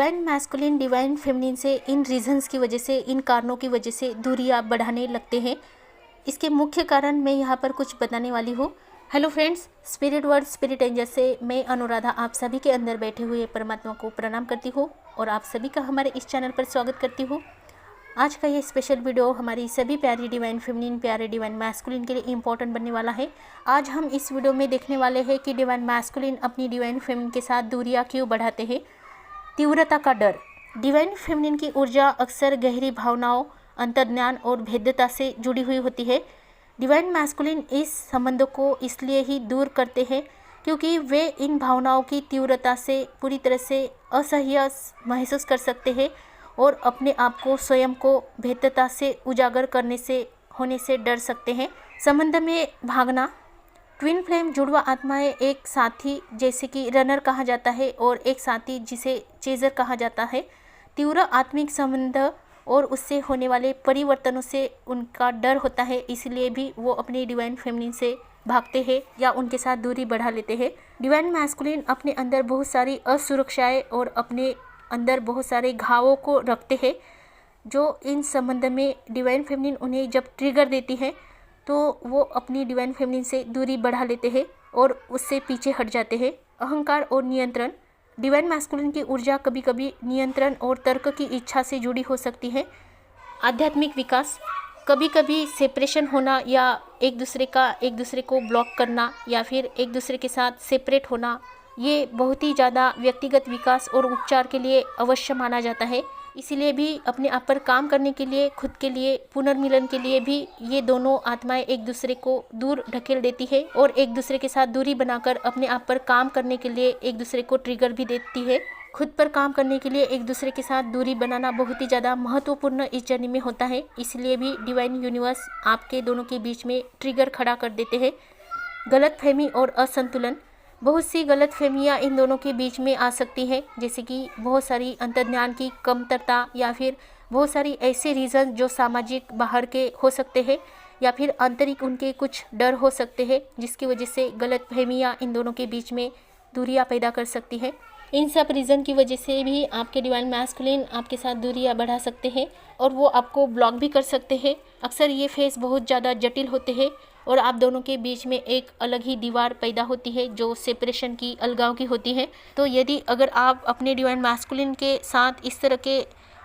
Divine masculine divine feminine से इन reasons की वजह से, इन कारणों की वजह से दूरी आप बढ़ाने लगते हैं। इसके मुख्य कारण मैं यहाँ पर कुछ बताने वाली हूँ। Hello friends, spirit word spirit angel से मैं अनुराधा आप सभी के अंदर बैठे हुए परमात्मा को प्रणाम करती हूँ और आप सभी का हमारे इस चैनल पर स्वागत करती हूँ। आज का ये स्पेशल वीडियो हमारी सभी प्यारी डिवाइन फेमिनिन, प्यारे डिवाइन मैस्कुलिन के लिए इम्पोर्टेंट बनने वाला है। आज हम इस वीडियो में देखने वाले हैं कि डिवाइन मैस्कुलिन अपनी डिवाइन फेमिनिन के साथ दूरियां क्यों बढ़ाते हैं। तीव्रता का डर। डिवाइन फेमिनिन की ऊर्जा अक्सर गहरी भावनाओं, अंतर्ज्ञान और भेद्यता से जुड़ी हुई होती है। डिवाइन मैस्कुलिन इस संबंधों को इसलिए ही दूर करते हैं क्योंकि वे इन भावनाओं की तीव्रता से पूरी तरह से असह्य महसूस कर सकते हैं और अपने आप को स्वयं को भेद्यता से उजागर होने से डर सकते हैं। संबंध में भागना। ट्विन फ्लेम जुड़वा आत्माएं एक साथी जैसे कि रनर कहा जाता है और एक साथी जिसे चेजर कहा जाता है। तीव्र आत्मिक संबंध और उससे होने वाले परिवर्तनों से उनका डर होता है, इसलिए भी वो अपनी डिवाइन फेमिनिन से भागते हैं या उनके साथ दूरी बढ़ा लेते हैं। डिवाइन मैस्कुलिन अपने अंदर बहुत सारी असुरक्षाएं और अपने अंदर बहुत सारे घावों को रखते हैं, जो इन संबंध में डिवाइन फेमिनिन उन्हें जब ट्रिगर देती है तो वो अपनी डिवाइन फेमिनिन से दूरी बढ़ा लेते हैं और उससे पीछे हट जाते हैं। अहंकार और नियंत्रण। डिवाइन मैस्कुलिन की ऊर्जा कभी कभी नियंत्रण और तर्क की इच्छा से जुड़ी हो सकती है। आध्यात्मिक विकास। कभी कभी सेपरेशन होना या एक दूसरे को ब्लॉक करना या फिर एक दूसरे के साथ सेपरेट होना, ये बहुत ही ज़्यादा व्यक्तिगत विकास और उपचार के लिए अवश्य माना जाता है। इसीलिए भी अपने आप पर काम करने के लिए, खुद के लिए, पुनर्मिलन के लिए भी ये दोनों आत्माएं एक दूसरे को दूर ढकेल देती है और एक दूसरे के साथ दूरी बनाकर अपने आप पर काम करने के लिए एक दूसरे को ट्रिगर भी देती है। खुद पर काम करने के लिए एक दूसरे के साथ दूरी बनाना बहुत ही ज़्यादा महत्वपूर्ण इस जर्नी में होता है। इसलिए भी डिवाइन यूनिवर्स आपके दोनों के बीच में ट्रिगर खड़ा कर देते हैं। गलतफहमी और असंतुलन। बहुत सी गलतफहमियां इन दोनों के बीच में आ सकती है, जैसे कि बहुत सारी अंतर्ज्ञान की कमतरता या फिर बहुत सारी ऐसे रीज़न जो सामाजिक बाहर के हो सकते हैं या फिर आंतरिक उनके कुछ डर हो सकते हैं, जिसकी वजह से गलतफहमियां इन दोनों के बीच में दूरियां पैदा कर सकती है। इन सब रीज़न की वजह से भी आपके डिवाइन मैस्कुलिन आपके साथ दूरियां बढ़ा सकते हैं और वो आपको ब्लॉक भी कर सकते हैं। अक्सर ये फेस बहुत ज़्यादा जटिल होते हैं और आप दोनों के बीच में एक अलग ही दीवार पैदा होती है जो सेपरेशन की, अलगाव की होती है। तो यदि अगर आप अपने डिवाइन मैस्कुलिन के साथ इस तरह के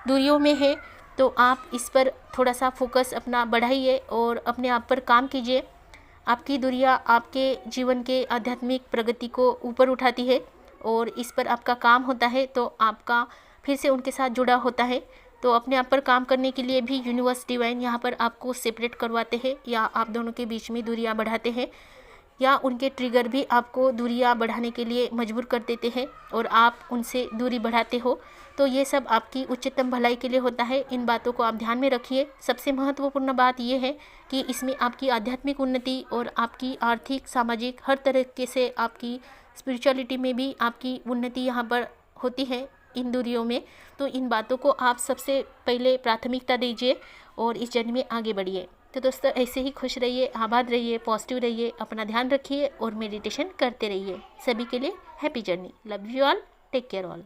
दूरियों में हैं तो आप इस पर थोड़ा सा फोकस अपना बढ़ाइए और अपने आप पर काम कीजिए। आपकी दूरियां आपके जीवन के आध्यात्मिक प्रगति को ऊपर उठाती है और इस पर आपका काम होता है तो आपका फिर से उनके साथ जुड़ा होता है। तो अपने आप पर काम करने के लिए भी यूनिवर्स डिवाइन यहाँ पर आपको सेपरेट करवाते हैं या आप दोनों के बीच में दूरियां बढ़ाते हैं या उनके ट्रिगर भी आपको दूरियां बढ़ाने के लिए मजबूर कर देते हैं और आप उनसे दूरी बढ़ाते हो। तो ये सब आपकी उच्चतम भलाई के लिए होता है। इन बातों को आप ध्यान में रखिए। सबसे महत्वपूर्ण बात यह है कि इसमें आपकी आध्यात्मिक उन्नति और आपकी आर्थिक, सामाजिक, हर तरीके से आपकी स्पिरिचुअलिटी में भी आपकी उन्नति यहाँ पर होती है इन दूरियों में। तो इन बातों को आप सबसे पहले प्राथमिकता दीजिए और इस जर्नी में आगे बढ़िए। तो दोस्तों, ऐसे ही खुश रहिए, आबाद रहिए, पॉजिटिव रहिए, अपना ध्यान रखिए और मेडिटेशन करते रहिए। सभी के लिए happy journey. Love you all, take care all.